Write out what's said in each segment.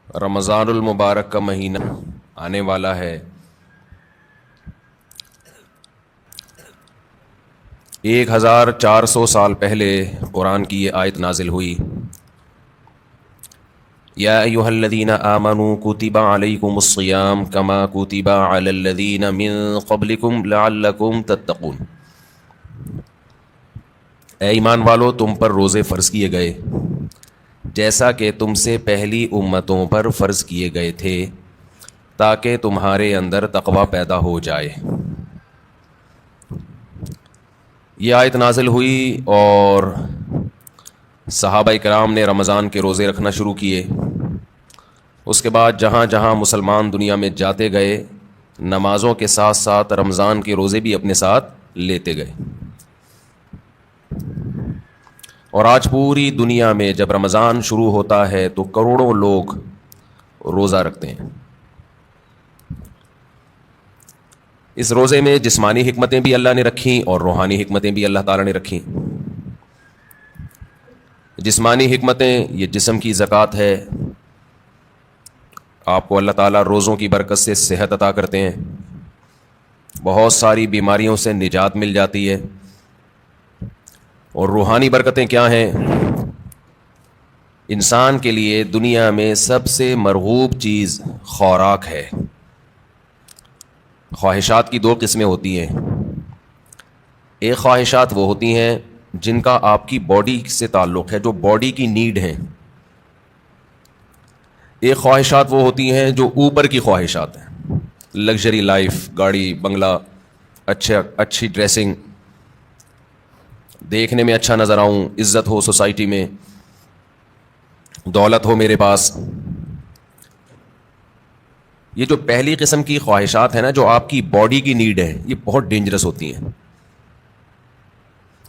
رمضان المبارک کا مہینہ آنے والا ہے. 1400 سال پہلے قرآن کی یہ آیت نازل ہوئی. یا ایھا الذین آمنوا کتب علیکم الصیام کما کتب علی الذین من قبلکم لعلکم تتقون. اے ایمان والو، تم پر روزے فرض کیے گئے جیسا کہ تم سے پہلی امتوں پر فرض کیے گئے تھے تاکہ تمہارے اندر تقوی پیدا ہو جائے. یہ آیت نازل ہوئی اور صحابہ کرام نے رمضان کے روزے رکھنا شروع کیے. اس کے بعد جہاں جہاں مسلمان دنیا میں جاتے گئے، نمازوں کے ساتھ ساتھ رمضان کے روزے بھی اپنے ساتھ لیتے گئے. اور آج پوری دنیا میں جب رمضان شروع ہوتا ہے تو کروڑوں لوگ روزہ رکھتے ہیں. اس روزے میں جسمانی حکمتیں بھی اللہ نے رکھیں اور روحانی حکمتیں بھی اللہ تعالیٰ نے رکھیں. جسمانی حکمتیں، یہ جسم کی زکوٰۃ ہے. آپ کو اللہ تعالیٰ روزوں کی برکت سے صحت عطا کرتے ہیں، بہت ساری بیماریوں سے نجات مل جاتی ہے. اور روحانی برکتیں کیا ہیں؟ انسان کے لیے دنیا میں سب سے مرغوب چیز خوراک ہے. خواہشات کی دو قسمیں ہوتی ہیں. ایک خواہشات وہ ہوتی ہیں جن کا آپ کی باڈی سے تعلق ہے، جو باڈی کی نیڈ ہیں. ایک خواہشات وہ ہوتی ہیں جو اوپر کی خواہشات ہیں، لگژری لائف، گاڑی بنگلہ، اچھی ڈریسنگ، دیکھنے میں اچھا نظر آؤں، عزت ہو سوسائٹی میں، دولت ہو میرے پاس. یہ جو پہلی قسم کی خواہشات ہیں نا، جو آپ کی باڈی کی نیڈ ہے، یہ بہت ڈینجرس ہوتی ہیں.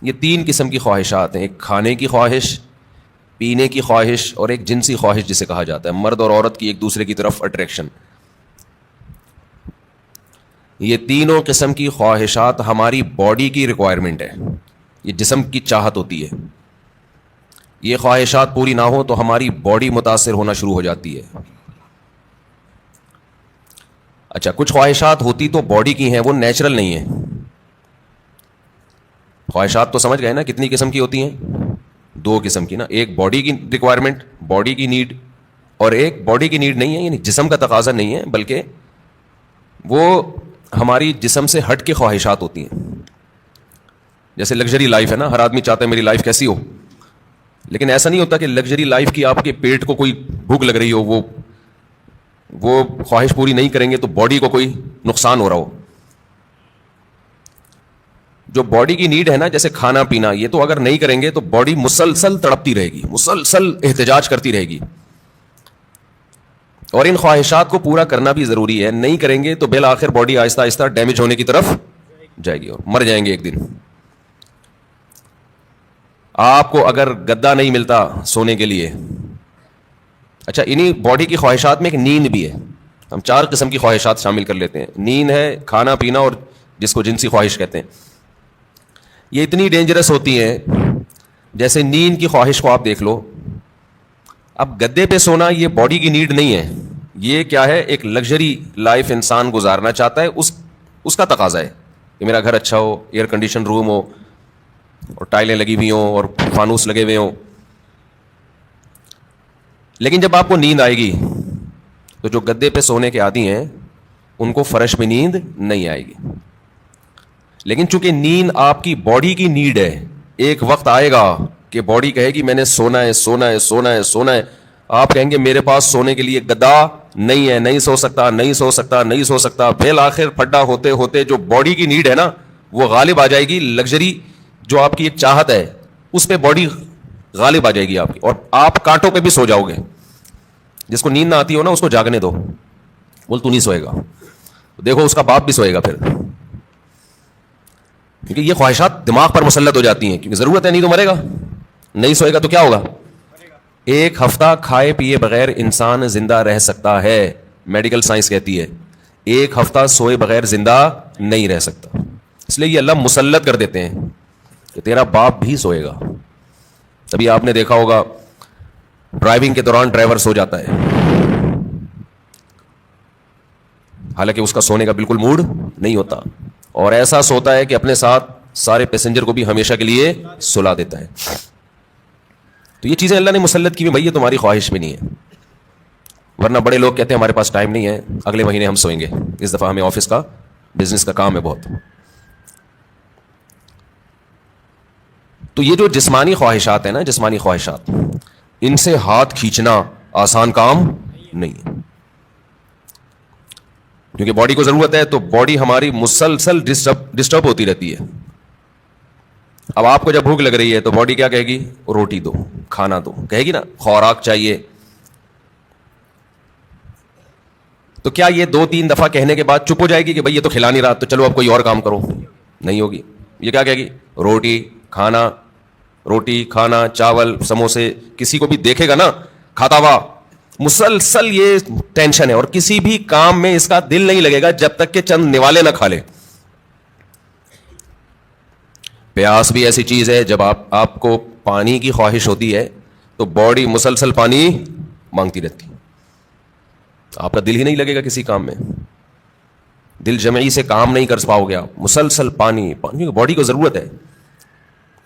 یہ تین قسم کی خواہشات ہیں: ایک کھانے کی خواہش، پینے کی خواہش، اور ایک جنسی خواہش جسے کہا جاتا ہے، مرد اور عورت کی ایک دوسرے کی طرف اٹریکشن. یہ تینوں قسم کی خواہشات ہماری باڈی کی ریکوائرمنٹ ہے، یہ جسم کی چاہت ہوتی ہے. یہ خواہشات پوری نہ ہو تو ہماری باڈی متاثر ہونا شروع ہو جاتی ہے. اچھا، کچھ خواہشات ہوتی تو باڈی کی ہیں، وہ نیچرل نہیں ہیں. خواہشات تو سمجھ گئے نا کتنی قسم کی ہوتی ہیں؟ دو قسم کی نا. ایک باڈی کی ریکوائرمنٹ، باڈی کی نیڈ، اور ایک باڈی کی نیڈ نہیں ہے، یعنی جسم کا تقاضا نہیں ہے، بلکہ وہ ہماری جسم سے ہٹ کے خواہشات ہوتی ہیں. جیسے لگژری لائف ہے نا، ہر آدمی چاہتا ہے میری لائف کیسی ہو، لیکن ایسا نہیں ہوتا کہ لگژری لائف کی آپ کے پیٹ کو کوئی بھوک لگ رہی ہو، وہ خواہش پوری نہیں کریں گے تو باڈی کو کوئی نقصان ہو رہا ہو. جو باڈی کی نیڈ ہے نا، جیسے کھانا پینا، یہ تو اگر نہیں کریں گے تو باڈی مسلسل تڑپتی رہے گی، مسلسل احتجاج کرتی رہے گی. اور ان خواہشات کو پورا کرنا بھی ضروری ہے. نہیں کریں گے تو بالآخر باڈی آہستہ آہستہ ڈیمیج ہونے کی طرف جائے گی اور مر جائیں گے ایک دن. آپ کو اگر گدا نہیں ملتا سونے کے لیے، اچھا، انہی باڈی کی خواہشات میں ایک نیند بھی ہے. ہم 4 قسم کی خواہشات شامل کر لیتے ہیں. نیند ہے، کھانا پینا، اور جس کو جنسی خواہش کہتے ہیں. یہ اتنی ڈینجرس ہوتی ہیں. جیسے نیند کی خواہش کو آپ دیکھ لو. اب گدے پہ سونا یہ باڈی کی نیڈ نہیں ہے، یہ کیا ہے؟ ایک لگژری لائف انسان گزارنا چاہتا ہے، اس کا تقاضا ہے کہ میرا گھر اچھا ہو، ایئر کنڈیشن روم ہو، اور ٹائلیں لگی ہوئی ہوں، اور فانوس لگے ہوئے ہوں. لیکن جب آپ کو نیند آئے گی تو جو گدے پہ سونے کے عادی ہیں ان کو فرش میں نیند نہیں آئے گی. لیکن چونکہ نیند آپ کی باڈی کی نیڈ ہے، ایک وقت آئے گا کہ باڈی کہے گی میں نے سونا ہے، سونا ہے، سونا ہے، سونا ہے. آپ کہیں گے میرے پاس سونے کے لیے گدا نہیں ہے، نہیں سو سکتا، نہیں سو سکتا، نہیں سو سکتا. بالآخر پھڈا ہوتے ہوتے جو باڈی کی نیڈ ہے نا، وہ غالب آ جائے گی. لگژری جو آپ کی ایک چاہت ہے، اس پہ باڈی غالب آ جائے گی آپ کی، اور آپ کانٹوں پہ بھی سو جاؤ گے. جس کو نیند نہ آتی ہو نا، اس کو جاگنے دو. بول تو نہیں سوئے گا، دیکھو اس کا باپ بھی سوئے گا پھر. کیونکہ یہ خواہشات دماغ پر مسلط ہو جاتی ہیں، کیونکہ ضرورت ہے، نہیں تو مرے گا. نہیں سوئے گا تو کیا ہوگا؟ ایک ہفتہ کھائے پیے بغیر انسان زندہ رہ سکتا ہے، میڈیکل سائنس کہتی ہے. 1 ہفتہ سوئے بغیر زندہ نہیں رہ سکتا. اس لیے یہ اللہ مسلط کر دیتے ہیں کہ تیرا باپ بھی سوئے گا. تبھی آپ نے دیکھا ہوگا ڈرائیونگ کے دوران ڈرائیور سو جاتا ہے. حالانکہ اس کا سونے کا بالکل موڈ نہیں ہوتا, اور ایسا سوتا ہے کہ اپنے ساتھ سارے پیسنجر کو بھی ہمیشہ کے لیے سلا دیتا ہے. تو یہ چیزیں اللہ نے مسلط کی, بھائی یہ تمہاری خواہش میں نہیں ہے. ورنہ بڑے لوگ کہتے ہیں ہمارے پاس ٹائم نہیں ہے, اگلے مہینے ہم سوئیں گے, اس دفعہ ہمیں آفس کا بزنس کا کام ہے بہت. تو یہ جو جسمانی خواہشات ہیں نا, جسمانی خواہشات, ان سے ہاتھ کھینچنا آسان کام نہیں ہے, کیونکہ باڈی کو ضرورت ہے, تو باڈی ہماری مسلسل ڈسٹرب ہوتی رہتی ہے. اب آپ کو جب بھوک لگ رہی ہے تو باڈی کیا کہے گی, روٹی دو, کھانا دو, کہے گی نا, خوراک چاہیے. تو کیا یہ 2-3 دفعہ کہنے کے بعد چپ ہو جائے گی کہ بھائی یہ تو کھلا نہیں رہا, تو چلو اب کوئی اور کام کرو؟ نہیں ہوگی. یہ کیا کہے گی, روٹی کھانا, روٹی کھانا, چاول, سموسے. کسی کو بھی دیکھے گا نا کھاتا ہوا, مسلسل یہ ٹینشن ہے, اور کسی بھی کام میں اس کا دل نہیں لگے گا جب تک کہ چند نوالے نہ کھا لے. پیاس بھی ایسی چیز ہے, جب آپ کو پانی کی خواہش ہوتی ہے تو باڈی مسلسل پانی مانگتی رہتی ہے, آپ کا دل ہی نہیں لگے گا کسی کام میں, دل جمعی سے کام نہیں کر پاؤ گے آپ, مسلسل پانی پانی باڈی کو ضرورت ہے.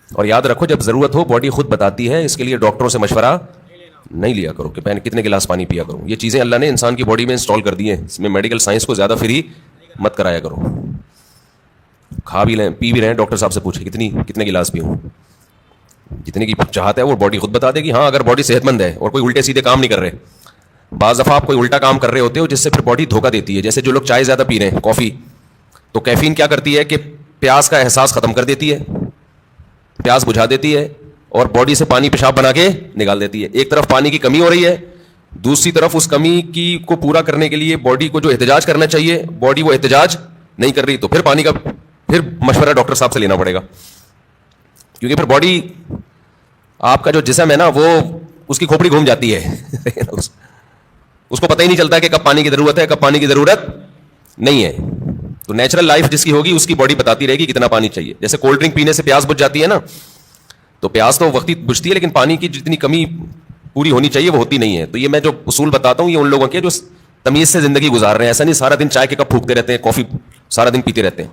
اور یاد رکھو جب ضرورت ہو باڈی خود بتاتی ہے, اس کے لیے ڈاکٹروں سے مشورہ نہیں لیا کرو کہ میں کتنے گلاس پانی پیا کروں. یہ چیزیں اللہ نے انسان کی باڈی میں انسٹال کر دی ہیں, اس میں میڈیکل سائنس کو زیادہ فری مت کرایا کرو. کھا بھی لیں پی بھی رہے ہیں, ڈاکٹر صاحب سے پوچھیں کتنے گلاس پیوں, جتنے کی چاہت ہے وہ باڈی خود بتا دے گی. ہاں اگر باڈی صحت مند ہے اور کوئی الٹے سیدھے کام نہیں کر رہے. بعض دفعہ آپ کوئی الٹا کام کر رہے ہوتے ہو جس سے پھر باڈی دھوکہ دیتی ہے, جیسے جو لوگ چائے زیادہ پی رہے ہیں, کافی, تو کیفین کیا کرتی ہے کہ پیاس کا احساس ختم کر دیتی ہے, پیاس بجھا دیتی ہے, اور باڈی سے پانی پیشاب بنا کے نکال دیتی ہے. ایک طرف پانی کی کمی ہو رہی ہے, دوسری طرف اس کمی کی کو پورا کرنے کے لیے باڈی کو جو احتجاج کرنا چاہیے باڈی وہ احتجاج نہیں کر رہی, تو پھر پانی کا پھر مشورہ ڈاکٹر صاحب سے لینا پڑے گا. کیونکہ پھر باڈی آپ کا جو جسم ہے نا وہ اس کی کھوپڑی گھوم جاتی ہے اس کو پتہ ہی نہیں چلتا کہ کب پانی کی ضرورت ہے کب پانی کی ضرورت نہیں ہے. تو نیچرل لائف جس کی ہوگی اس کی باڈی بتاتی رہے گی کتنا پانی چاہیے. جیسے کولڈ ڈرنک پینے سے پیاس بجھ جاتی ہے نا, تو پیاس تو وقتی بجھتی ہے لیکن پانی کی جتنی کمی پوری ہونی چاہیے وہ ہوتی نہیں ہے. تو یہ میں جو اصول بتاتا ہوں یہ ان لوگوں کے جو تمیز سے زندگی گزار رہے ہیں. ایسا نہیں سارا دن چائے کے کپ پھونکتے رہتے ہیں, کافی سارا دن پیتے رہتے ہیں.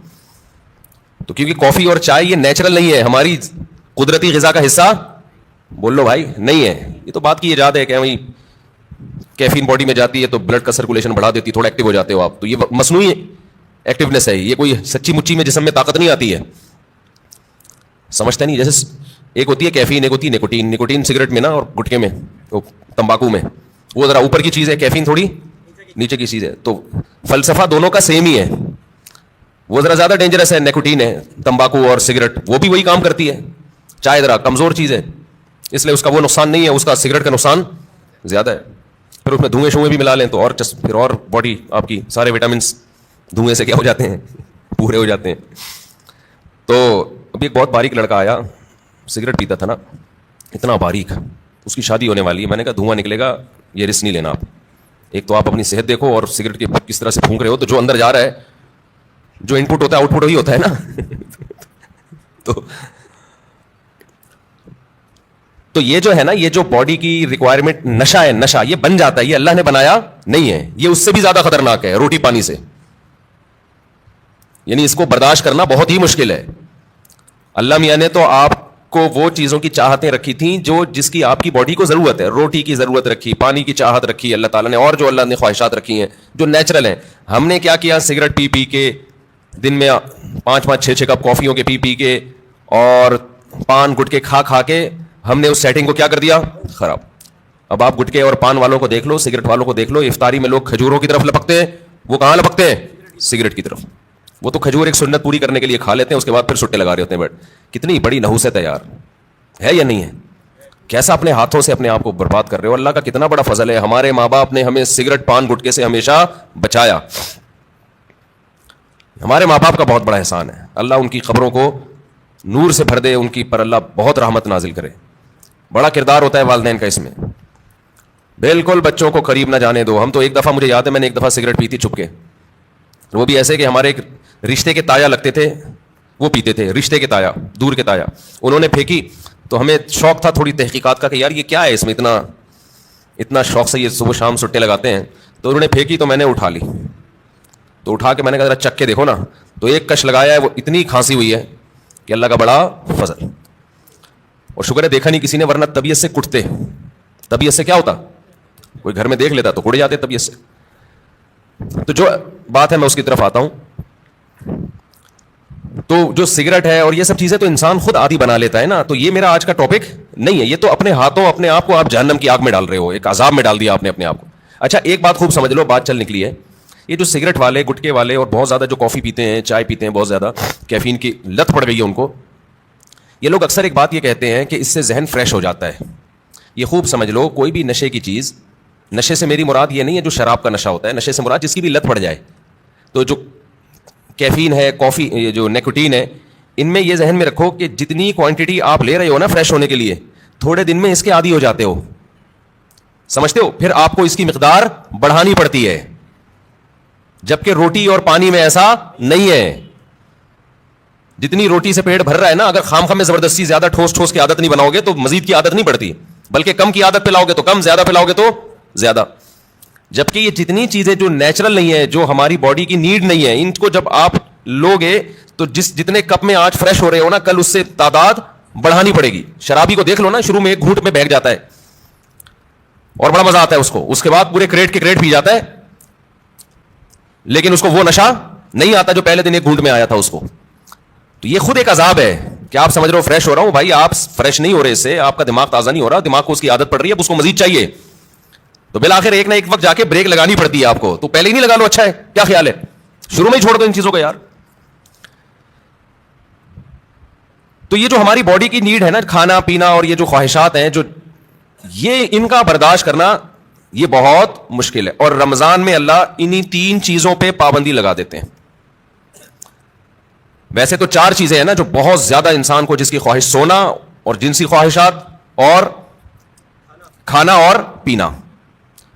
تو کیونکہ کافی اور چائے یہ نیچرل نہیں ہے, ہماری قدرتی غذا کا حصہ بول لو بھائی نہیں ہے. یہ تو بات کی ایجاد ہے کہ بھائی کیفین باڈی میں جاتی ہے تو بلڈ کا سرکولیشن بڑھا دیتی ہے, تھوڑا ایکٹیو ہو جاتے ہو آپ. تو یہ مصنوعی ایکٹیونیس ہے, یہ کوئی سچی مچی میں جسم میں طاقت نہیں آتی ہے. سمجھتے نہیں, جیسے ایک ہوتی ہے کیفین, ایک ہوتی ہے نکوٹین. نکوٹین سگریٹ میں نا اور گٹکے میں, تمباکو میں, وہ ذرا اوپر کی چیز ہے, کیفین تھوڑی نیچے کی چیز ہے. تو فلسفہ دونوں کا سیم ہی ہے. وہ ذرا زیادہ ڈینجرس ہے نکوٹین ہے, تمباکو اور سگریٹ وہ بھی وہی کام کرتی ہے. چائے ذرا کمزور چیز ہے اس لیے اس کا وہ نقصان نہیں ہے, اس کا سگریٹ کا نقصان زیادہ ہے. پھر اس میں دھوئیں شوئیں بھی ملا لیں تو اور پھر اور باڈی آپ کی سارے وٹامنس دھوئیں سے کیا ہو جاتے ہیں, پورے ہو جاتے ہیں. تو ابھی ایک بہت باریک لڑکا آیا, سگریٹ پیتا تھا نا, اتنا باریک, اس کی شادی ہونے والی ہے. میں نے کہا دھواں نکلے گا, یہ رسک نہیں لینا آپ. ایک تو آپ اپنی صحت دیکھو, اور سگریٹ کے کس طرح سے پھونک رہے ہو, تو جو اندر جا رہا ہے, جو ان پٹ ہوتا ہے آؤٹ پٹ وہی ہوتا ہے نا. تو یہ جو ہے نا, یہ جو باڈی کی ریکوائرمنٹ نشہ ہے, نشہ یہ بن جاتا ہے, یہ اللہ نے بنایا نہیں ہے. یہ اس سے بھی زیادہ خطرناک ہے روٹی پانی سے, یعنی اس کو برداشت کرنا بہت ہی مشکل ہے. اللہ میاں نے تو آپ کو وہ چیزوں کی چاہتیں رکھی تھیں جو جس کی آپ کی باڈی کو ضرورت ہے. روٹی کی ضرورت رکھی, پانی کی چاہت رکھی اللہ تعالیٰ نے, اور جو اللہ نے خواہشات رکھی ہیں جو نیچرل ہیں. ہم نے کیا کیا, سگریٹ پی پی کے, دن میں 5-5 6-6 کپ کافیوں کے پی پی کے, اور پان گٹکے کھا کھا کے ہم نے اس سیٹنگ کو کیا کر دیا, خراب. اب آپ گٹکے اور پان والوں کو دیکھ لو, سگریٹ والوں کو دیکھ لو, افطاری میں لوگ کھجوروں کی طرف لپکتے ہیں, وہ کہاں لپکتے ہیں, سگریٹ کی طرف. وہ تو کھجور ایک سنت پوری کرنے کے لیے کھا لیتے ہیں, اس کے بعد پھر سٹے لگا رہے ہوتے ہیں. بٹ کتنی بڑی نحوست ہے یار, ہے یا نہیں ہے؟ کیسا اپنے ہاتھوں سے اپنے آپ کو برباد کر رہے ہو. اللہ کا کتنا بڑا فضل ہے, ہمارے ماں باپ نے ہمیں سگریٹ پان گٹکے سے ہمیشہ بچایا. ہمارے ماں باپ کا بہت بڑا احسان ہے. اللہ ان کی قبروں کو نور سے بھر دے, ان کی پر اللہ بہت رحمت نازل کرے. بڑا کردار ہوتا ہے والدین کا اس میں. بالکل بچوں کو قریب نہ جانے دو. ہم تو ایک دفعہ, مجھے یاد ہے میں نے ایک دفعہ سگریٹ پی تھی چھپ کے, وہ بھی ایسے کہ ہمارے ایک رشتے کے تایا لگتے تھے, وہ پیتے تھے, رشتے کے تایا, دور کے تایا. انہوں نے پھینکی تو ہمیں شوق تھا تھوڑی تحقیقات کا کہ یار یہ کیا ہے اس میں, اتنا شوق سے یہ صبح شام سٹے لگاتے ہیں. تو انہوں نے پھینکی تو میں نے اٹھا لی. تو اٹھا کے میں نے کہا ذرا چک کے دیکھو نا, تو ایک کش لگایا ہے, وہ اتنی کھانسی ہوئی ہے کہ اللہ کا بڑا فضل. اور شکر ہے دیکھا نہیں کسی نے, ورنہ طبیعت سے کٹتے. طبیعت سے کیا ہوتا, کوئی گھر میں دیکھ لیتا تو کٹ جاتے طبیعت سے. تو جو بات ہے میں اس کی طرف آتا ہوں. تو جو سگریٹ ہے اور یہ سب چیزیں تو انسان خود عادی بنا لیتا ہے نا, تو یہ میرا آج کا ٹاپک نہیں ہے. یہ تو اپنے ہاتھوں اپنے آپ کو آپ جہنم کی آگ میں ڈال رہے ہو, ایک عذاب میں ڈال دیا آپ نے اپنے آپ کو. اچھا ایک بات خوب سمجھ لو, بات چل نکلی ہے. یہ جو سگریٹ والے, گٹکے والے, اور بہت زیادہ جو کافی پیتے ہیں, چائے پیتے ہیں, بہت زیادہ کیفین کی لت پڑ گئی ہے ان کو, یہ لوگ اکثر ایک بات یہ کہتے ہیں کہ اس سے ذہن فریش ہو جاتا ہے. یہ خوب سمجھ لو, کوئی بھی نشے کی چیز, نشے سے میری مراد یہ نہیں ہے جو شراب کا نشہ ہوتا ہے, نشے سے مراد جس کی بھی لت پڑ جائے. تو جو کیفین ہے, کافی, یہ جو نیکوٹین ہے, ان میں یہ ذہن میں رکھو کہ جتنی کوانٹٹی آپ لے رہے ہو نا فریش ہونے کے لیے, تھوڑے دن میں اس کے عادی ہو جاتے ہو, سمجھتے ہو, پھر آپ کو اس کی مقدار بڑھانی پڑتی ہے. جبکہ روٹی اور پانی میں ایسا نہیں ہے. جتنی روٹی سے پیٹ بھر رہا ہے نا, اگر خام خام میں زبردستی زیادہ ٹھوس ٹھوس کی عادت نہیں بناؤ گے تو مزید کی عادت نہیں پڑتی, بلکہ کم کی عادت پلاؤ گے تو کم, زیادہ پلاؤ گے تو زیادہ. جبکہ یہ جتنی چیزیں جو نیچرل نہیں ہے, جو ہماری باڈی کی نیڈ نہیں ہے, ان کو جب آپ لوگے تو جتنے کپ میں آج فریش ہو رہے ہو نا, کل اس سے تعداد بڑھانی پڑے گی. شرابی کو دیکھ لو نا, شروع میں ایک گھونٹ میں بیٹھ جاتا ہے اور بڑا مزہ آتا ہے اس کو, اس کے بعد پورے کریٹ کے کریٹ پی جاتا ہے, لیکن اس کو وہ نشہ نہیں آتا جو پہلے دن ایک گھونٹ میں آیا تھا اس کو. تو یہ خود ایک عذاب ہے کہ آپ سمجھ رہے ہو فریش ہو رہا ہوں, بھائی آپ فریش نہیں ہو رہے, اس سے آپ کا دماغ تازہ نہیں ہو رہا, دماغ کو اس کی عادت پڑ رہی ہے, اب اس کو مزید چاہیے. تو بالآخر ایک نہ ایک وقت جا کے بریک لگانی پڑتی ہے آپ کو. تو پہلے ہی نہیں لگا لو, اچھا ہے, کیا خیال ہے, شروع میں ہی چھوڑ دو ان چیزوں کو یار. تو یہ جو ہماری باڈی کی نیڈ ہے نا, کھانا پینا اور یہ جو خواہشات ہیں, جو یہ ان کا برداشت کرنا یہ بہت مشکل ہے. اور رمضان میں اللہ انہی 3 چیزوں پہ پابندی لگا دیتے ہیں. ویسے تو 4 چیزیں ہیں نا جو بہت زیادہ انسان کو, جس کی خواہش, سونا اور جنسی خواہشات اور کھانا اور پینا,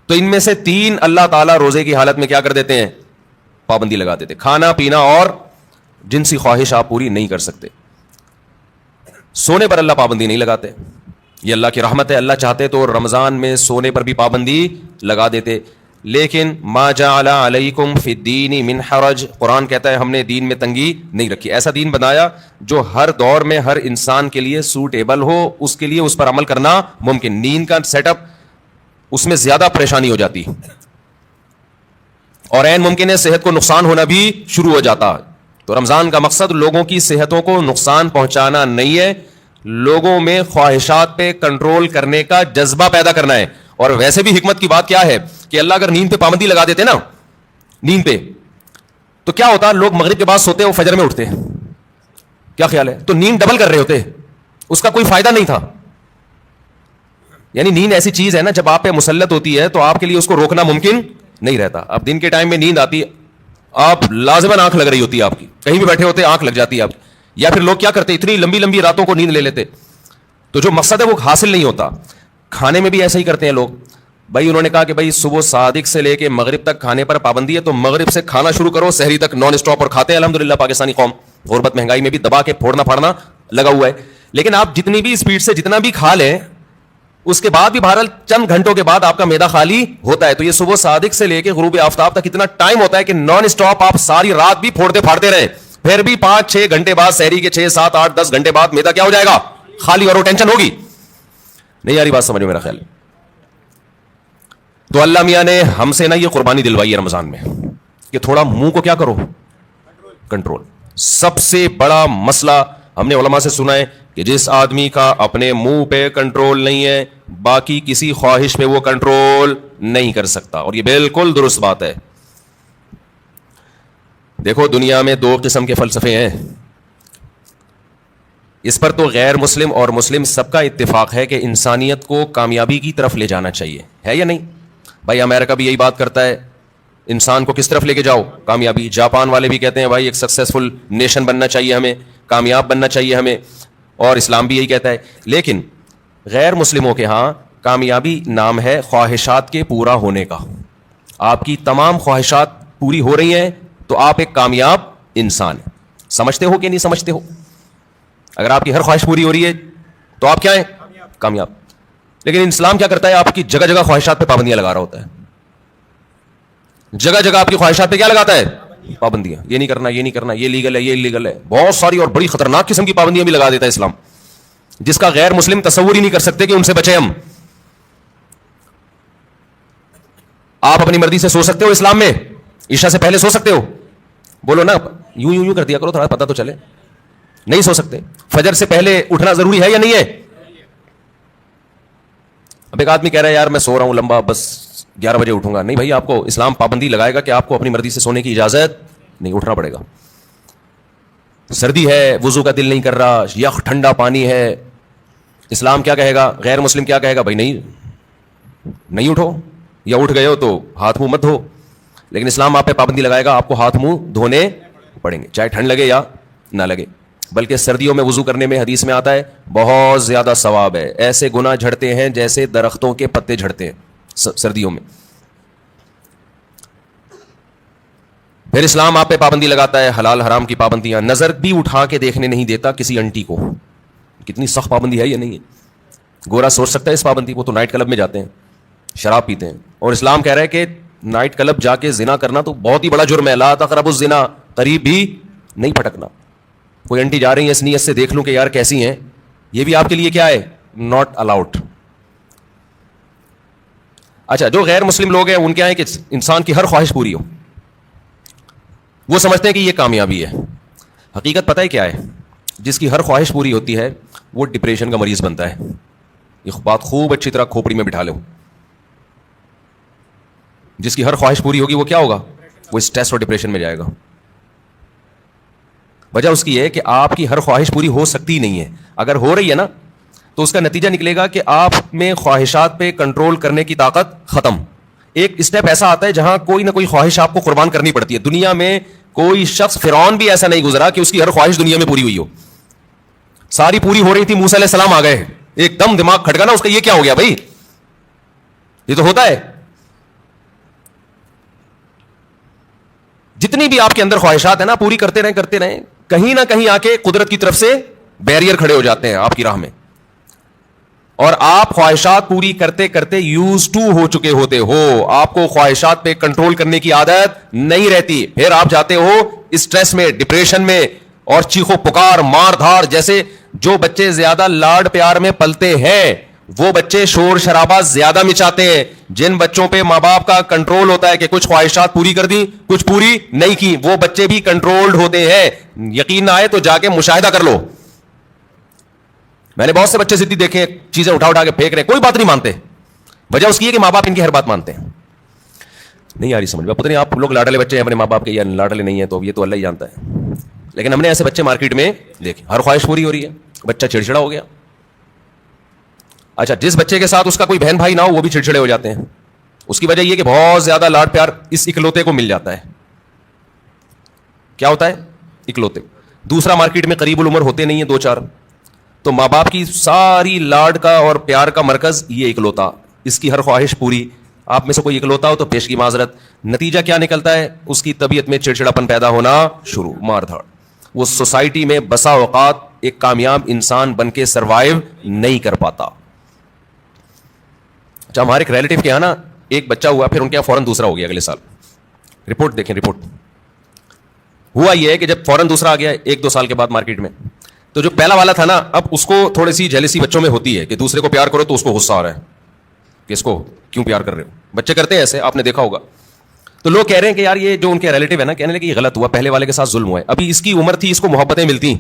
تو ان میں سے 3 اللہ تعالیٰ روزے کی حالت میں کیا کر دیتے ہیں, پابندی لگا دیتے. کھانا پینا اور جنسی خواہش آپ پوری نہیں کر سکتے. سونے پر اللہ پابندی نہیں لگاتے, یہ اللہ کی رحمت ہے. اللہ چاہتے تو رمضان میں سونے پر بھی پابندی لگا دیتے, لیکن ما جعل علیکم فی الدین من حرج, قرآن کہتا ہے ہم نے دین میں تنگی نہیں رکھی. ایسا دین بنایا جو ہر دور میں ہر انسان کے لیے سوٹیبل ہو, اس کے لیے اس پر عمل کرنا ممکن. نیند کا سیٹ اپ, اس میں زیادہ پریشانی ہو جاتی اور عین ممکن ہے صحت کو نقصان ہونا بھی شروع ہو جاتا. تو رمضان کا مقصد لوگوں کی صحتوں کو نقصان پہنچانا نہیں ہے, لوگوں میں خواہشات پہ کنٹرول کرنے کا جذبہ پیدا کرنا ہے. اور ویسے بھی حکمت کی بات کیا ہے کہ اللہ اگر نیند پہ پابندی لگا دیتے نا, نیند پہ, تو کیا ہوتا, لوگ مغرب کے بعد سوتے وہ فجر میں اٹھتے, کیا خیال ہے, تو نیند ڈبل کر رہے ہوتے, اس کا کوئی فائدہ نہیں تھا. یعنی نیند ایسی چیز ہے نا, جب آپ پہ مسلط ہوتی ہے تو آپ کے لیے اس کو روکنا ممکن نہیں رہتا. اب دن کے ٹائم میں نیند آتی, آپ لازماً آنکھ لگ رہی ہوتی ہے آپ کی, کہیں بھی بیٹھے ہوتے آنکھ لگ جاتی ہے آپ کی. یا پھر لوگ کیا کرتے, اتنی لمبی لمبی راتوں کو نیند لے لیتے, تو جو مقصد ہے وہ حاصل نہیں ہوتا. کھانے میں بھی ایسا ہی کرتے ہیں لوگ. بھائی انہوں نے کہا کہ بھائی صبح صادق سے لے کے مغرب تک کھانے پر پابندی ہے, تو مغرب سے کھانا شروع کرو, سحری تک نان اسٹاپ, اور کھاتے ہیں. الحمدللہ پاکستانی قوم غربت مہنگائی میں بھی دبا کے پھوڑنا پھاڑنا لگا ہوا ہے. لیکن آپ جتنی بھی اسپیڈ سے جتنا بھی کھا لیں, اس کے بعد بھی بہرحال چند گھنٹوں کے بعد آپ کا معدہ خالی ہوتا ہے. تو یہ صبح صادق سے لے کے غروب آفتاب تک اتنا ٹائم ہوتا ہے کہ نان اسٹاپ آپ ساری رات بھی پھوڑتے پھاڑتے رہیں, پھر بھی 5-6 گھنٹے بعد, سحری کے 6, 7, 8, 10 گھنٹے بعد معدہ کیا ہو جائے گا, خالی, اور وہ ٹینشن ہوگی. نہیں یاری بات سمجھو میرا خیال. تو اللہ میاں نے ہم سے نا یہ قربانی دلوائی ہے رمضان میں کہ تھوڑا منہ کو کیا کرو, کنٹرول. سب سے بڑا مسئلہ ہم نے علماء سے سنا ہے کہ جس آدمی کا اپنے منہ پہ کنٹرول نہیں ہے, باقی کسی خواہش پہ وہ کنٹرول نہیں کر سکتا. اور یہ بالکل درست بات ہے. دیکھو دنیا میں 2 قسم کے فلسفے ہیں, اس پر تو غیر مسلم اور مسلم سب کا اتفاق ہے کہ انسانیت کو کامیابی کی طرف لے جانا چاہیے, ہے یا نہیں؟ بھائی امریکہ بھی یہی بات کرتا ہے, انسان کو کس طرف لے کے جاؤ, کامیابی. جاپان والے بھی کہتے ہیں بھائی ایک سکسیسفل نیشن بننا چاہیے ہمیں, کامیاب بننا چاہیے ہمیں, اور اسلام بھی یہی کہتا ہے. لیکن غیر مسلموں کے ہاں کامیابی نام ہے خواہشات کے پورا ہونے کا. آپ کی تمام خواہشات پوری ہو رہی ہیں تو آپ ایک کامیاب انسان ہیں. سمجھتے ہو کہ نہیں سمجھتے ہو؟ اگر آپ کی ہر خواہش پوری ہو رہی ہے تو آپ کیا ہیں, کامیاب. لیکن اسلام کیا کرتا ہے, آپ کی جگہ جگہ خواہشات پہ پابندیاں لگا رہا ہوتا ہے. جگہ جگہ آپ کی خواہشات پہ کیا لگاتا ہے, پابندیاں, یہ نہیں کرنا, یہ نہیں کرنا, یہ لیگل ہے, یہ لیگل ہے, بہت ساری اور بڑی خطرناک قسم کی پابندیاں بھی لگا دیتا ہے اسلام, جس کا غیر مسلم تصور ہی نہیں کر سکتے کہ ان سے بچے ہم. آپ اپنی مرضی سے سو سکتے ہو اسلام میں, عشاء سے پہلے سو سکتے ہو, بولو نا, یوں یوں یوں کر دیا کرو, تھوڑا پتہ تو چلے. نہیں سو سکتے. فجر سے پہلے اٹھنا ضروری ہے یا نہیں ہے؟ اب ایک آدمی کہہ رہا ہے یار میں سو رہا ہوں لمبا, بس 11 بجے اٹھوں گا. نہیں بھائی, آپ کو اسلام پابندی لگائے گا کہ آپ کو اپنی مرضی سے سونے کی اجازت نہیں, اٹھنا پڑے گا. سردی ہے, وضو کا دل نہیں کر رہا, یخ ٹھنڈا پانی ہے, اسلام کیا کہے گا؟ غیر مسلم کیا کہے گا؟ بھائی نہیں اٹھو, یا اٹھ گئے ہو تو ہاتھ منہ مت دھو. لیکن اسلام آپ پہ پابندی لگائے گا, آپ کو ہاتھ منہ دھونے پڑیں گے, چاہے ٹھنڈ لگے یا نہ لگے. بلکہ سردیوں میں وضو کرنے میں حدیث میں آتا ہے بہت زیادہ ثواب ہے, ایسے گناہ جھڑتے ہیں جیسے درختوں کے پتے جھڑتے ہیں سردیوں میں. پھر اسلام آپ پہ پابندی لگاتا ہے حلال حرام کی پابندیاں. نظر بھی اٹھا کے دیکھنے نہیں دیتا کسی انٹی کو. کتنی سخت پابندی ہے یہ نہیں ہے. گورا سوچ سکتا ہے اس پابندی, وہ تو نائٹ کلب میں جاتے ہیں, شراب پیتے ہیں, اور اسلام کہہ رہا ہے کہ نائٹ کلب جا کے زنا کرنا تو بہت ہی بڑا جرم ہے. لا تقربوا الزنا, قریب بھی نہیں پھٹکنا. کوئی انٹی جا رہی ہے اس نیت سے دیکھ لوں کہ یار کیسی ہیں, یہ بھی آپ کے لیے کیا ہے؟ Not allowed. اچھا, جو غیر مسلم لوگ ہیں ان کے ہیں کہ انسان کی ہر خواہش پوری ہو, وہ سمجھتے ہیں کہ یہ کامیابی ہے. حقیقت پتہ ہے کیا ہے؟ جس کی ہر خواہش پوری ہوتی ہے وہ ڈپریشن کا مریض بنتا ہے. یہ بات خوب اچھی طرح کھوپڑی میں بٹھا لو. جس کی ہر خواہش پوری ہوگی وہ کیا ہوگا؟ وہ اسٹریس اور ڈپریشن میں جائے گا. وجہ اس کی ہے کہ آپ کی ہر خواہش پوری ہو سکتی نہیں ہے. اگر ہو رہی ہے نا تو اس کا نتیجہ نکلے گا کہ آپ میں خواہشات پہ کنٹرول کرنے کی طاقت ختم. ایک اسٹیپ ایسا آتا ہے جہاں کوئی نہ کوئی خواہش آپ کو قربان کرنی پڑتی ہے. دنیا میں کوئی شخص, فرعون بھی ایسا نہیں گزرا کہ اس کی ہر خواہش دنیا میں پوری ہوئی ہو. ساری پوری ہو رہی تھی, موسیٰ علیہ السلام آ گئے, ایک دم دماغ کھٹکا نا اس کا, یہ کیا ہو گیا بھائی؟ یہ تو ہوتا ہے. جتنی بھی آپ کے اندر خواہشات ہیں نا, پوری کرتے رہیں, کہیں نہ کہیں آ کے قدرت کی طرف سے بیریئر کھڑے ہو جاتے ہیں آپ کی راہ میں, اور آپ خواہشات پوری کرتے کرتے یوز ٹو ہو چکے ہوتے ہو. آپ کو خواہشات پہ کنٹرول کرنے کی عادت نہیں رہتی. پھر آپ جاتے ہو اسٹریس میں, ڈپریشن میں, اور چیخو پکار, مار دھاڑ. جیسے جو بچے زیادہ لاڈ پیار میں پلتے ہیں وہ بچے شور شرابہ زیادہ مچاتے ہیں. جن بچوں پہ ماں باپ کا کنٹرول ہوتا ہے کہ کچھ خواہشات پوری کر دی, کچھ پوری نہیں کی, وہ بچے بھی کنٹرولڈ ہوتے ہیں. یقین نہ آئے تو جا کے مشاہدہ کر لو. میں نے بہت سے بچے ضدی دیکھے, چیزیں اٹھا کے پھینک رہے, کوئی بات نہیں مانتے. وجہ اس کی ہے کہ ماں باپ ان کی ہر بات مانتے ہیں. نہیں آ رہی سمجھ میں, پتہ نہیں آپ لوگ لاڈلے بچے ہیں اپنے ماں باپ کے یا لاڈلے نہیں ہیں, تو یہ تو اللہ ہی جانتا ہے. لیکن ہم نے ایسے بچے مارکیٹ میں دیکھے, ہر خواہش پوری ہو رہی ہے, بچہ چڑچڑا ہو گیا. اچھا, جس بچے کے ساتھ اس کا کوئی بہن بھائی نہ ہو وہ بھی چڑچڑے ہو جاتے ہیں. اس کی وجہ یہ کہ بہت زیادہ لاڈ پیار اس اکلوتے کو مل جاتا ہے. کیا ہوتا ہے؟ اکلوتے. دوسرا مارکیٹ میں قریب العمر ہوتے نہیں ہیں, 2-4, تو ماں باپ کی ساری لاڈ کا اور پیار کا مرکز یہ اکلوتا. اس کی ہر خواہش پوری. آپ میں سے کوئی اکلوتا ہو تو پیش کی معذرت. نتیجہ کیا نکلتا ہے؟ اس کی طبیعت میں چڑچڑاپن پیدا ہونا شروع, مار دھاڑ. وہ سوسائٹی میں بسا اوقات ایک کامیاب انسان بن کے سروائیو نہیں کر پاتا. اچھا, ہمارے ایک ریلیٹیو کے یہاں نا ایک بچہ ہوا, پھر ان کے یہاں فوراً دوسرا ہو گیا اگلے سال. رپورٹ دیکھیں, رپورٹ. ہوا یہ ہے کہ جب فوراً دوسرا آ گیا 1-2 سال کے بعد مارکیٹ میں, تو جو پہلا والا تھا نا, اب اس کو تھوڑی سی جیلسی بچوں میں ہوتی ہے کہ دوسرے کو پیار کرو تو اس کو غصہ آ رہا ہے کہ اس کو کیوں پیار کر رہے ہو. بچے کرتے ہیں ایسے, آپ نے دیکھا ہوگا. تو لوگ کہہ رہے ہیں کہ یار یہ جو ان کے ریلیٹیو ہے نا, کہنے لگے کہ یہ غلط ہوا, پہلے والے کے ساتھ ظلم ہوا ہے. ابھی اس کی عمر تھی, اس کو محبتیں ملتی,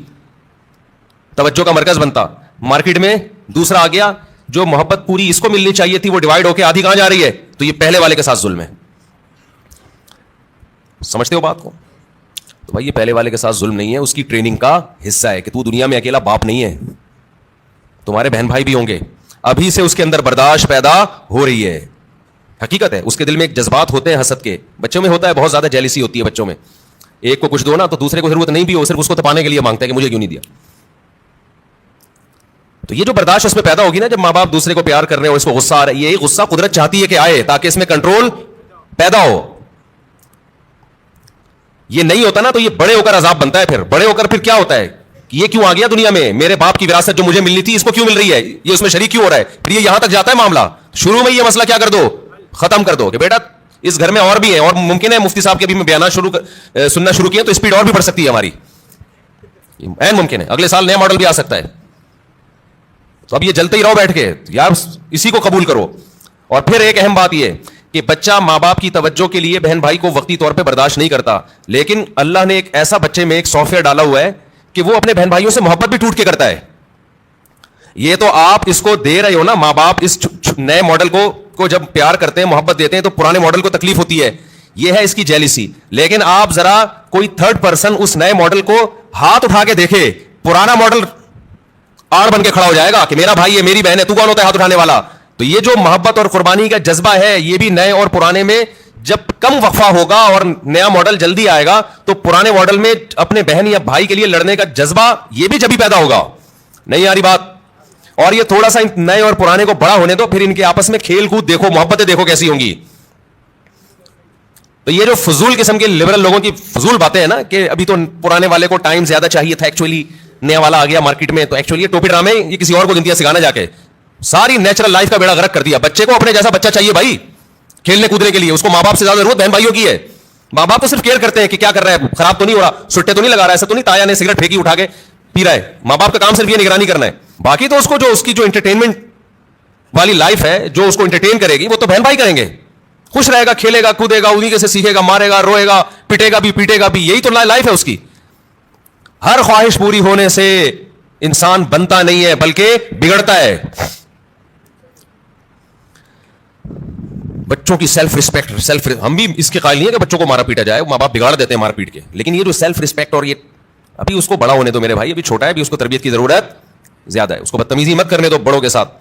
توجہ کا مرکز بنتا. مارکیٹ میں دوسرا آ گیا, جو محبت پوری اس کو ملنی چاہیے تھی وہ ڈیوائڈ ہو کے آدھی کہاں جا رہی ہے, تو یہ پہلے والے کے ساتھ ظلم ہے. سمجھتے ہو بات کو؟ تو بھائی یہ پہلے والے کے ساتھ ظلم نہیں ہے, اس کی ٹریننگ کا حصہ ہے کہ تو دنیا میں اکیلا باپ نہیں ہے, تمہارے بہن بھائی بھی ہوں گے. ابھی سے اس کے اندر برداشت پیدا ہو رہی ہے. حقیقت ہے, اس کے دل میں ایک جذبات ہوتے ہیں حسد کے. بچوں میں ہوتا ہے, بہت زیادہ جیلسی ہوتی ہے بچوں میں. ایک کو کچھ دو نا تو دوسرے کو ضرورت نہیں بھی ہو, صرف اس کو تپانے کے لیے مانگتا ہے کہ مجھے کیوں نہیں دیا. تو یہ جو برداشت اس میں پیدا ہوگی نا, جب ماں باپ دوسرے کو پیار کر رہے ہیں اور اس کو غصہ آ رہا ہے, یہی غصہ قدرت چاہتی ہے کہ آئے تاکہ اس میں کنٹرول پیدا ہو. یہ نہیں ہوتا نا تو یہ بڑے ہو کر عذاب بنتا ہے. پھر بڑے ہو کر پھر کیا ہوتا ہے کہ یہ کیوں آ گیا دنیا میں, میرے باپ کی وراثت جو مجھے ملنی تھی اس کو کیوں مل رہی ہے, یہ اس میں شریک کیوں ہو رہا ہے. پھر یہ یہاں تک جاتا ہے معاملہ, شروع میں یہ مسئلہ کیا کر دو, ختم کر دو کہ بیٹا اس گھر میں اور بھی ہیں, اور ممکن ہے مفتی صاحب کے بھی میں بیانات سننا شروع کیے تو اسپیڈ اور بھی بڑھ سکتی ہے ہماری, این ممکن ہے اگلے سال نیا ماڈل بھی آ سکتا ہے. تو اب یہ جلتے ہی رہو بیٹھ کے یار, اسی کو قبول کرو. اور پھر ایک اہم بات یہ کہ بچہ ماں باپ کی توجہ کے لیے بہن بھائی کو وقتی طور پہ برداشت نہیں کرتا, لیکن اللہ نے ایک ایسا بچے میں ایک سافٹ ویئر ڈالا ہوا ہے کہ وہ اپنے بہن بھائیوں سے محبت بھی ٹوٹ کے کرتا ہے. یہ تو آپ اس کو دے رہے ہو نا, ماں باپ اس نئے ماڈل کو جب پیار کرتے ہیں محبت دیتے ہیں تو پرانے ماڈل کو تکلیف ہوتی ہے, یہ ہے اس کی جیلیسی. لیکن آپ ذرا کوئی تھرڈ پرسن اس نئے ماڈل کو ہاتھ اٹھا کے دیکھے, پرانا ماڈل آڑ بن کے کھڑا ہو جائے گا کہ میرا بھائی ہے میری بہن ہے, تو کون ہوتا ہے ہاتھ اٹھانے والا. تو یہ جو محبت اور قربانی کا جذبہ ہے یہ بھی نئے اور پرانے میں جب کم وقفہ ہوگا اور نیا ماڈل جلدی آئے گا تو پرانے ماڈل میں اپنے بہن یا بھائی کے لیے لڑنے کا جذبہ یہ بھی جبھی پیدا ہوگا. نہیں آ رہی بات؟ اور یہ تھوڑا سا نئے اور پرانے کو بڑا ہونے دو, پھر ان کے آپس میں کھیل کود دیکھو, محبتیں دیکھو کیسی ہوں گی. تو یہ جو فضول قسم کے لبرل لوگوں کی فضول باتیں ہیں نا کہ ابھی تو پرانے والے کو ٹائم زیادہ چاہیے تھا, ایکچولی نیا والا آ گیا مارکیٹ میں, تو ایکچولی یہ ٹوپی ڈرامے یہ کسی اور کو دنیا سکھانا جا کے ساری نیچرل لائف کا بیڑا غرق کر دیا. بچے کو اپنے جیسا بچہ چاہیے بھائی کھیلنے کودنے کے لیے, اس کو ماں باپ سے زیادہ ضرورت بہن بھائیوں کی ہے. ماں باپ تو صرف کیئر کرتے ہیں کہ کیا کر رہا ہے, خراب تو نہیں ہو رہا, سٹے تو نہیں لگا رہا ہے, ایسا تو نہیں تایا نے سگریٹ پھینکی اٹھا کے پی رہا ہے. ماں باپ کا کام صرف یہ نگرانی کرنا ہے. باقی تو اس کو جو اس کی جو انٹرٹینمنٹ والی لائف ہے جو اس کو انٹرٹین کرے گی وہ تو بہن بھائی کریں گے. خوش رہے گا, کھیلے گا, کودے گا, انہیں سے سیکھے گا, مارے گا, روئے گا, پٹے گا بھی, پیٹے گا بھی, یہی تو لائف ہے اس کی. ہر خواہش پوری ہونے سے انسان بنتا نہیں ہے بلکہ بگڑتا ہے. بچوں کی سیلف رسپیکٹ, ہم بھی اس کے قائل نہیں ہے کہ بچوں کو مارا پیٹا جائے, ماں باپ بگاڑ دیتے ہیں مار پیٹ کے, لیکن یہ جو سیلف رسپیکٹ اور یہ ابھی اس کو بڑا ہونے دو میرے بھائی, ابھی چھوٹا ہے, ابھی اس کو تربیت کی ضرورت زیادہ ہے. اس کو بدتمیزی مت کرنے دو بڑوں کے ساتھ.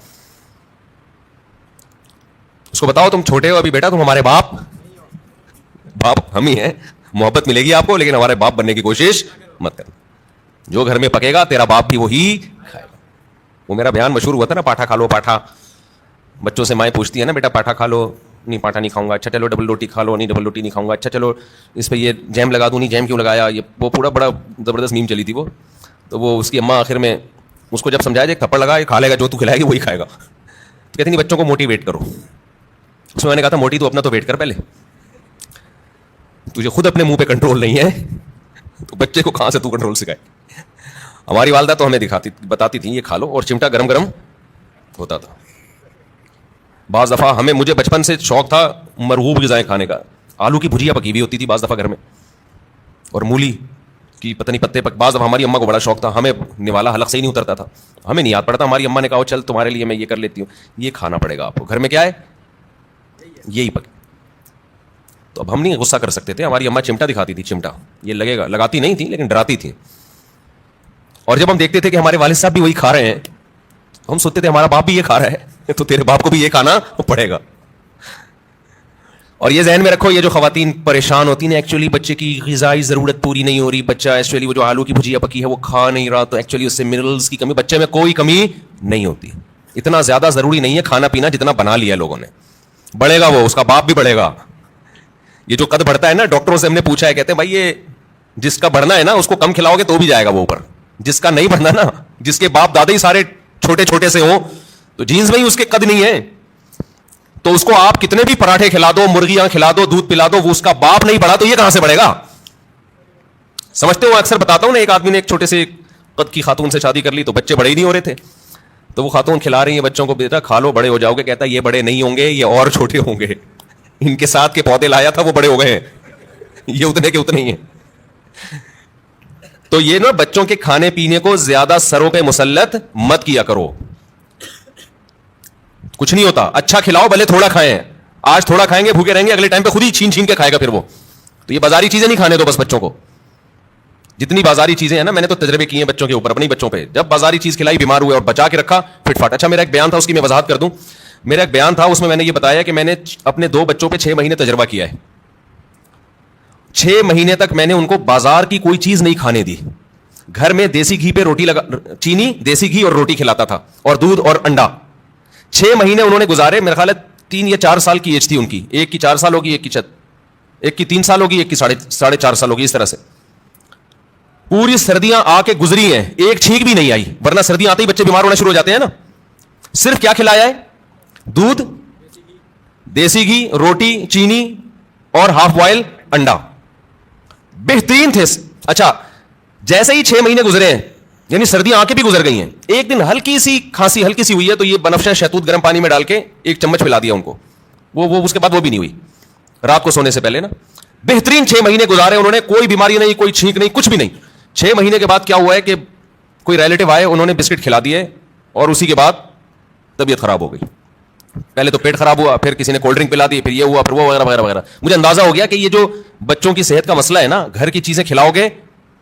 اس کو بتاؤ تم چھوٹے ہو ابھی بیٹا, تم ہمارے باپ ہم ہی ہیں, محبت ملے گی آپ کو, لیکن ہمارے باپ بننے کی کوشش مت کرنا. جو گھر میں پکے گا تیرا باپ بھی وہی کھائے گا. وہ میرا بیان مشہور ہوا تھا نا, پاٹھا کھا لو پاٹھا. بچوں سے مائیں پوچھتی ہے نا بیٹا پاٹھا کھا لو, نہیں پاٹھا نہیں کھاؤں گا, اچھا چلو ڈبل روٹی کھا لو, نہیں ڈبل روٹی نہیں کھاؤں گا, اچھا چلو اس پہ یہ جیم لگا دوں, نہیں جیم کیوں لگایا, یہ وہ پورا بڑا زبردست میم چلی تھی وہ. تو وہ اس کی اماں آخر میں اس کو جب سمجھایا ایک تھپڑ لگا, یہ کھا لے گا جو تو کھلائے گی وہی کھائے گا. کہتی نہیں بچوں کو موٹیویٹ کرو. اس میں نے کہا تھا موٹی تو اپنا تو ویٹ کر, پہلے تجھے خود اپنے منہ پہ کنٹرول نہیں ہے تو بچے کو کہاں سے تو کنٹرول سکھائے. ہماری والدہ تو ہمیں بتاتی تھی یہ کھا لو, اور چمٹا گرم گرم ہوتا تھا. بعض دفعہ مجھے بچپن سے شوق تھا مرغوب غذائیں کھانے کا. آلو کی بھجیا پکی ہوئی ہوتی تھی بعض دفعہ گھر میں, اور مولی کی پتہ نہیں پتے بعض دفعہ ہماری اماں کو بڑا شوق تھا, ہمیں نوالا حلق سے ہی نہیں اترتا تھا, ہمیں نہیں یاد پڑتا. ہماری اماں نے کہا چل تمہارے لیے میں یہ کر لیتی ہوں, یہ کھانا پڑے گا آپ کو, گھر میں کیا ہے یہی پک. تو اب ہم نہیں غصہ کر سکتے تھے. ہماری اماں چمٹا دکھاتی تھی, چمٹا یہ لگے گا, لگاتی نہیں تھی لیکن ڈراتی تھی. اور جب ہم دیکھتے تھے کہ ہمارے والد صاحب بھی وہی کھا رہے ہیں, ہم سوچتے تھے ہمارا باپ بھی یہ کھا رہا ہے تو تیرے باپ کو بھی یہ کھانا پڑے گا. اور یہ ذہن میں رکھو, یہ جو خواتین پریشان ہوتی ہیں ایکچولی بچے کی غذائی ضرورت پوری نہیں ہو رہی, بچہ ایکچولی وہ جو آلو کی بھجیا پکی ہے وہ کھا نہیں رہا, تو ایکچولی اس سے منرلز کی کمی, بچے میں کوئی کمی نہیں ہوتی. اتنا زیادہ ضروری نہیں ہے کھانا پینا جتنا بنا لیا لوگوں نے. بڑھے گا وہ, اس کا باپ بھی بڑھے گا. یہ جو قد بڑھتا ہے نا, ڈاکٹروں سے ہم نے پوچھا ہے, کہتے ہیں بھائی یہ جس کا بڑھنا ہے نا اس کو کم کھلاؤ گے تو بھی جائے گا وہ اوپر, جس کا نہیں بڑھنا نا, جس کے باپ دادا ہی سارے چھوٹے چھوٹے سے ہوں تو جینز میں ہی اس کے قد نہیں ہے, تو اس کو آپ کتنے بھی پراٹھے کھلا دو, مرغیاں کھلا دو, دودھ پلا دو, وہ اس کا باپ نہیں بڑھا تو یہ کہاں سے بڑھے گا. سمجھتے ہو, اکثر بتاتا ہوں نا, ایک آدمی نے ایک چھوٹے سے قد کی خاتون سے شادی کر لی تو بچے بڑے ہی نہیں ہو رہے تھے, تو وہ خاتون کھلا رہی ہیں بچوں کو, بیٹا کھا لو بڑے ہو جاؤ گے. کہتا ہے یہ بڑے نہیں ہوں گے, یہ اور چھوٹے ہوں گے, ان کے ساتھ کے پودے لایا تھا وہ بڑے ہو گئے ہیں, یہ اتنے کے اتنے ہی ہیں. تو یہ نا بچوں کے کھانے پینے کو زیادہ سروں پہ مسلط مت کیا کرو, کچھ نہیں ہوتا. اچھا کھلاؤ, بھلے تھوڑا کھائیں, آج تھوڑا کھائیں گے بھوکے رہیں گے, اگلے ٹائم پہ خود ہی چھین چھین کے کھائے گا پھر وہ. تو یہ بازاری چیزیں نہیں کھانے دو بس بچوں کو. جتنی بازاری چیزیں ہیں نا, میں نے تو تجربے کیے ہیں بچوں کے اوپر, اپنے بچوں پہ. جب بازاری چیز کھلائی بیمار ہوئے اور بچا کے رکھا فٹ فاٹ. اچھا میرا ایک بیان تھا, اس کی میں وضاحت کر دوں. میرا ایک بیان تھا, اس میں نے یہ بتایا کہ میں نے اپنے 2 بچوں پہ 6 مہینے تجربہ کیا ہے. 6 مہینے تک میں نے ان کو بازار کی کوئی چیز نہیں کھانے دی. گھر میں دیسی گھی پہ روٹی چینی, دیسی گھی اور روٹی کھلاتا تھا, اور دودھ اور انڈا. 6 مہینے انہوں نے گزارے. میرا خیال ہے 3 یا 4 سال کی ایج تھی ان کی, ایک کی 4 سال ہوگی, ایک کی 3 سال ہوگی, ایک کی 4.5 سال ہوگی. اس طرح سے پوری سردیاں آ کے گزری ہیں, ایک چھینک بھی نہیں آئی, ورنہ سردیاں آتے ہی بچے بیمار ہونا شروع ہو جاتے ہیں نا. صرف کیا کھلایا ہے, دودھ, دیسی گھی, روٹی, چینی, اور ہاف بوائل انڈا بہترین تھے. اچھا جیسے ہی 6 مہینے گزرے ہیں, یعنی سردیاں آ کے بھی گزر گئی ہیں, ایک دن ہلکی سی کھانسی ہلکی سی ہوئی ہے تو یہ بنفشہ شہتوت گرم پانی میں ڈال کے 1 چمچ پلا دیا ان کو, وہ اس کے بعد وہ بھی نہیں ہوئی رات کو سونے سے پہلے نا. بہترین 6 مہینے گزارے انہوں نے, کوئی بیماری نہیں, کوئی چھینک نہیں, کچھ بھی نہیں. 6 مہینے کے بعد کیا ہوا ہے کہ کوئی ریلیٹو آئے, انہوں نے بسکٹ کھلا دیے اور اسی کے بعد طبیعت خراب ہو گئی. پہلے تو پیٹ خراب ہوا, پھر کسی نے کولڈ ڈرنک پلا دی, پھر یہ ہوا, پھر وہ وغیرہ وغیرہ وغیرہ. مجھے اندازہ ہو گیا کہ یہ جو بچوں کی صحت کا مسئلہ ہے نا, گھر کی چیزیں کھلاؤ گے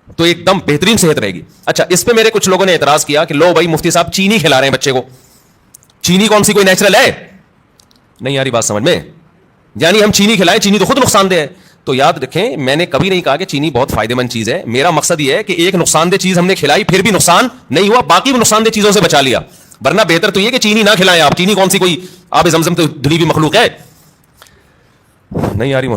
تو ایک دم بہترین صحت رہے گی. اچھا اس پہ میرے کچھ لوگوں نے اعتراض کیا کہ لو بھائی مفتی صاحب چینی کھلا رہے ہیں بچے کو, چینی کون سی کوئی نیچرل ہے؟ نہیں یاری بات سمجھ میں, یعنی ہم چینی کھلائیں, چینی تو خود نقصان دہ ہے. تو یاد رکھیں میں نے کبھی نہیں کہا کہ چینی بہت فائدہ مند چیز ہے. میرا مقصد یہ ہے کہ ایک نقصان دہ چیز ہم نے کھلائی پھر بھی نقصان نہیں ہوا, باقی بھی نقصان دہ چیزوں سے بچا لیا. ورنہ بہتر تو یہ کہ چینی نہ کھلائیں آپ. چینی کون سی کوئی آب زمزم تو دھلی ہوئی مخلوق ہے؟ نہیں آ رہی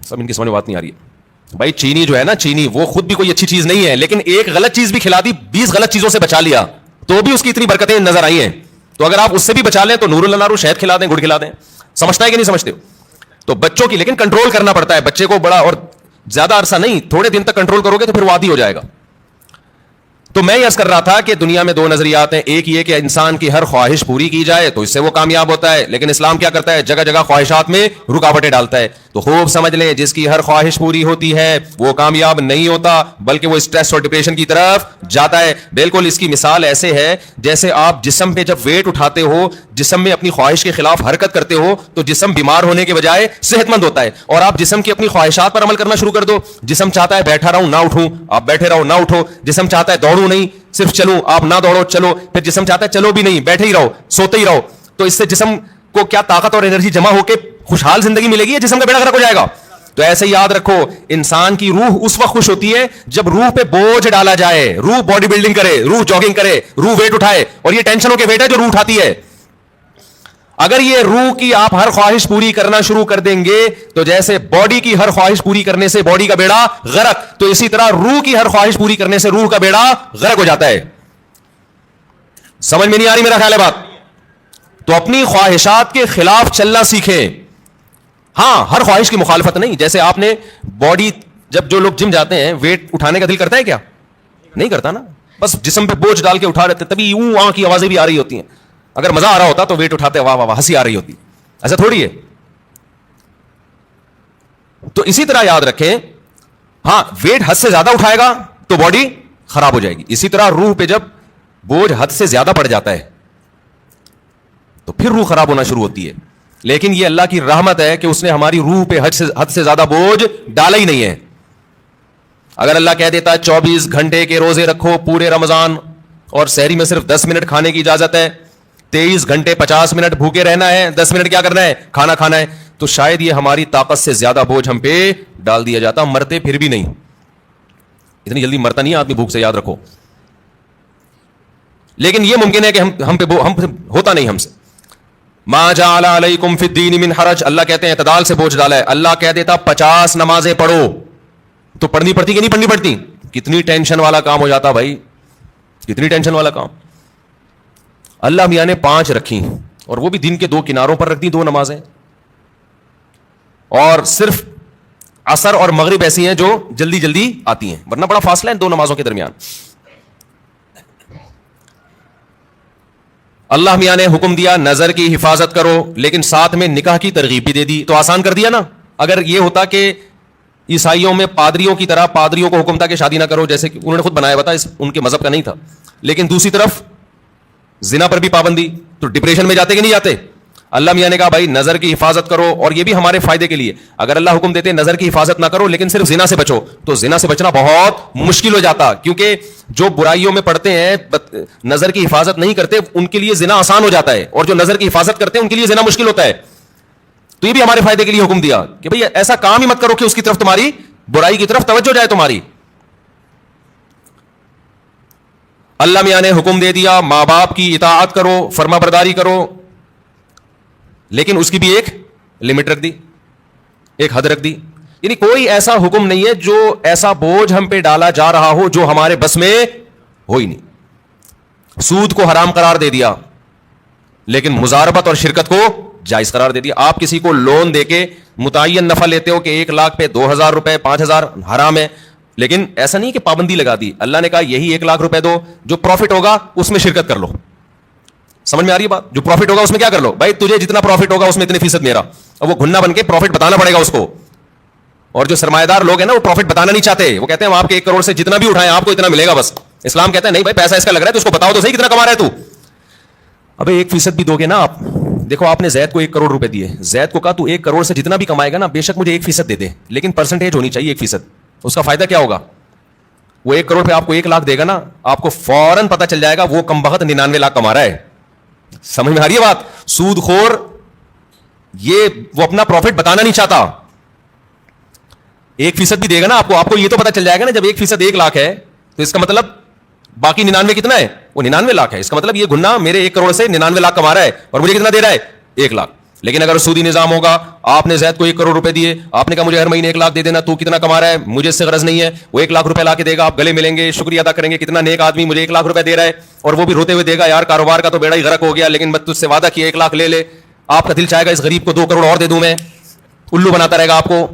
سب ان کی سمجھ بات نہیں آ رہی ہے بھائی. چینی جو ہے نا, چینی وہ خود بھی کوئی اچھی چیز نہیں ہے, لیکن ایک غلط چیز بھی کھلا دی, 20 غلط چیزوں سے بچا لیا تو بھی اس کی اتنی برکتیں نظر آئی ہیں. تو اگر آپ اس سے بھی بچا لیں تو نور النارو شہد کھلا دیں, گڑ کھلا دیں. سمجھتا ہے کہ نہیں سمجھتے ہو؟ تو بچوں کی لیکن کنٹرول کرنا پڑتا ہے بچے کو, بڑا اور زیادہ عرصہ نہیں, تھوڑے دن تک کنٹرول کرو گے تو پھر وہ عادی ہو جائے گا. تو میں یہ عرض کر رہا تھا کہ دنیا میں 2 نظریات ہیں. ایک یہ کہ انسان کی ہر خواہش پوری کی جائے تو اس سے وہ کامیاب ہوتا ہے, لیکن اسلام کیا کرتا ہے, جگہ جگہ خواہشات میں رکاوٹیں ڈالتا ہے. تو خوب سمجھ لیں, جس کی ہر خواہش پوری ہوتی ہے وہ کامیاب نہیں ہوتا, بلکہ وہ اسٹریس اور ڈپریشن کی طرف جاتا ہے. بالکل اس کی مثال ایسے ہے جیسے آپ جسم پہ جب ویٹ اٹھاتے ہو, جسم میں اپنی خواہش کے خلاف حرکت کرتے ہو تو جسم بیمار ہونے کے بجائے صحت مند ہوتا ہے. اور آپ جسم کی اپنی خواہشات پر عمل کرنا شروع کر دو, جسم چاہتا ہے بیٹھا رہوں نہ اٹھوں, آپ بیٹھے رہو نہ اٹھو. جسم چاہتا ہے دوڑوں نہیں, صرف چلوں, آپ نہ دوڑو چلو. پھر جسم چاہتا ہے چلو بھی نہیں, بیٹھے ہی رہو, سوتے ہی رہو. تو اس سے جسم کو کیا طاقت اور انرجی جمع ہو کے خوشحال زندگی ملے گی, یا جسم کا بیڑا غرق ہو جائے گا. تو ایسے یاد رکھو, انسان کی روح اس وقت خوش ہوتی ہے جب روح پہ بوجھ ڈالا جائے, روح باڈی بلڈنگ کرے, روح جاگنگ کرے, روح ویٹ اٹھائے. اور یہ ٹینشنوں کے ویٹ ہے جو روح اٹھاتی ہے. اگر یہ روح کی آپ ہر خواہش پوری کرنا شروع کر دیں گے تو جیسے باڈی کی ہر خواہش پوری کرنے سے باڈی کا بیڑا غرق, تو اسی طرح روح کی ہر خواہش پوری کرنے سے روح کا بیڑا غرق ہو جاتا ہے. سمجھ میں نہیں آ رہی میرا خیال ہے بات؟ تو اپنی خواہشات کے خلاف چلنا سیکھیں. ہاں ہر خواہش کی مخالفت نہیں. جیسے آپ نے باڈی, جب جو لوگ جم جاتے ہیں ویٹ اٹھانے کا دل کرتا ہے کیا؟ نہیں کرتا نا, بس جسم پہ بوجھ ڈال کے اٹھا رہتے, تبھی یوں آنکھ کی آوازیں بھی آ رہی ہوتی ہیں. اگر مزہ آ رہا ہوتا تو ویٹ اٹھاتے واہ واہ واہ ہنسی آ رہی ہوتی. ایسا تھوڑی ہے. تو اسی طرح یاد رکھیں, ہاں ویٹ حد سے زیادہ اٹھائے گا تو باڈی خراب ہو جائے گی. اسی طرح روح پہ جب بوجھ حد سے زیادہ پڑ جاتا ہے تو پھر روح خراب ہونا شروع ہوتی ہے. لیکن یہ اللہ کی رحمت ہے کہ اس نے ہماری روح پہ حد سے زیادہ بوجھ ڈالا ہی نہیں ہے. اگر اللہ کہہ دیتا 24 گھنٹے کے روزے رکھو پورے رمضان, اور سحری میں صرف 10 منٹ کھانے کی اجازت ہے, 23 گھنٹے 50 منٹ بھوکے رہنا ہے, 10 منٹ کیا کرنا ہے, کھانا کھانا ہے, تو شاید یہ ہماری طاقت سے زیادہ بوجھ ہم پہ ڈال دیا جاتا. مرتے پھر بھی نہیں, اتنی جلدی مرتا نہیں آدمی بھوک سے, یاد رکھو. لیکن یہ ممکن ہے کہ ہم پہ ہوتا نہیں ہم سے. ما جعل علیکم فی الدین من حرج, اللہ کہتے ہیں اعتدال سے بوجھ ڈالا ہے. اللہ کہہ دیتا 50 نمازیں پڑھو تو پڑھنی پڑتی کہ نہیں پڑھنی پڑتی؟ کتنی ٹینشن والا کام ہو جاتا بھائی, کتنی ٹینشن والا کام. اللہ میاں نے 5 رکھی, اور وہ بھی دن کے 2 کناروں پر رکھ دی 2 نمازیں. اور صرف عصر اور مغرب ایسی ہیں جو جلدی جلدی آتی ہیں, ورنہ بڑا فاصلہ ہے 2 نمازوں کے درمیان. اللہ میاں نے حکم دیا نظر کی حفاظت کرو, لیکن ساتھ میں نکاح کی ترغیب بھی دے دی. تو آسان کر دیا نا. اگر یہ ہوتا کہ عیسائیوں میں پادریوں کی طرح پادریوں کو حکم تھا کہ شادی نہ کرو, جیسے کہ انہوں نے خود بنایا بتا, ان کے مذہب کا نہیں تھا, لیکن دوسری طرف زنا پر بھی پابندی, تو ڈپریشن میں جاتے کہ نہیں جاتے؟ اللہ میاں نے کہا بھائی نظر کی حفاظت کرو, اور یہ بھی ہمارے فائدے کے لیے. اگر اللہ حکم دیتے نظر کی حفاظت نہ کرو لیکن صرف زنا سے بچو, تو زنا سے بچنا بہت مشکل ہو جاتا, کیونکہ جو برائیوں میں پڑتے ہیں نظر کی حفاظت نہیں کرتے ان کے لیے زنا آسان ہو جاتا ہے, اور جو نظر کی حفاظت کرتے ہیں ان کے لیے زنا مشکل ہوتا ہے. تو یہ بھی ہمارے فائدے کے لیے حکم دیا کہ بھئی ایسا کام ہی مت کرو کہ اس کی طرف تمہاری برائی کی طرف توجہ جائے تمہاری. اللہ میاں نے حکم دے دیا ماں باپ کی اطاعت کرو, فرما برداری کرو, لیکن اس کی بھی ایک لمٹ رکھ دی, ایک حد رکھ دی. یعنی کوئی ایسا حکم نہیں ہے جو ایسا بوجھ ہم پہ ڈالا جا رہا ہو جو ہمارے بس میں ہو ہی نہیں. سود کو حرام قرار دے دیا, لیکن مزاربت اور شرکت کو جائز قرار دے دیا. آپ کسی کو لون دے کے متعین نفع لیتے ہو کہ 1 لاکھ پہ 2,000 روپے 5,000 حرام ہے, لیکن ایسا نہیں کہ پابندی لگا دی. اللہ نے کہا یہی 1 لاکھ روپے دو, جو پروفٹ ہوگا اس میں شرکت کر لو. سمجھ میں آ رہی ہے بات؟ جو پروفٹ ہوگا اس میں کیا کر لو بھائی, تجھے جتنا پروفٹ ہوگا اس میں اتنے فیصد میرا. اور وہ گھننا بن کے پروفٹ بتانا پڑے گا اس کو. اور جو سرمایہ دار لوگ ہیں نا وہ پروفٹ بتانا نہیں چاہتے, وہ کہتے ہیں ہم آپ کے 1 کروڑ سے جتنا بھی اٹھائیں آپ کو اتنا ملے گا بس. اسلام کہتا ہے نہیں بھائی, پیسہ اس کا لگ رہا ہے تو اس کو بتاؤ تو صحیح کتنا کما رہا ہے تو. ابھی 1% بھی دو گے نا آپ. دیکھو آپ نے زید کو 1 کروڑ روپے دیے, زید کو کہا تو 1 کروڑ سے جتنا بھی کمائے گا نا بے شک مجھے 1% دے دے, لیکن پرسنٹیج ہونی چاہیے 1%. اس کا فائدہ کیا ہوگا؟ وہ 1 کروڑ پہ آپ کو 1 لاکھ دے گا نا, آپ کو فوراً پتہ چل جائے گا وہ کم بخت 99 لاکھ کما رہا ہے. سمجھ میں آ رہی ہے بات؟ سود خور یہ وہ اپنا پروفٹ بتانا نہیں چاہتا. 1% بھی دے گا نا آپ کو یہ تو پتا چل جائے گا نا جب 1% 1 لاکھ ہے تو اس کا مطلب باقی 99 کتنا ہے؟ وہ 99 لاکھ ہے. اس کا مطلب یہ گنا میرے 1 کروڑ سے 99 لاکھ کما رہا ہے اور مجھے کتنا دے رہا ہے؟ 1 لاکھ. لیکن اگر سودی نظام ہوگا, آپ نے زید کو 1 کروڑ روپے دیے, آپ نے کہا مجھے ہر مہینے 1 لاکھ دے دینا, تو کتنا کما رہا ہے مجھے اس سے غرض نہیں ہے, وہ 1 لاکھ روپے لا کے دے گا, آپ گلے ملیں گے, شکریہ ادا کریں گے, کتنا نیک آدمی مجھے 1 لاکھ روپے دے رہا ہے, اور وہ بھی روتے ہوئے دے گا یار کاروبار کا تو بیڑا ہی غرق ہو گیا, لیکن میں تجھ سے وعدہ کیا 1 لاکھ لے لے. آپ کا دل چاہے گا اس غریب کو 2 کروڑ اور دے دوں میں, الو بناتا رہے گا آپ کو.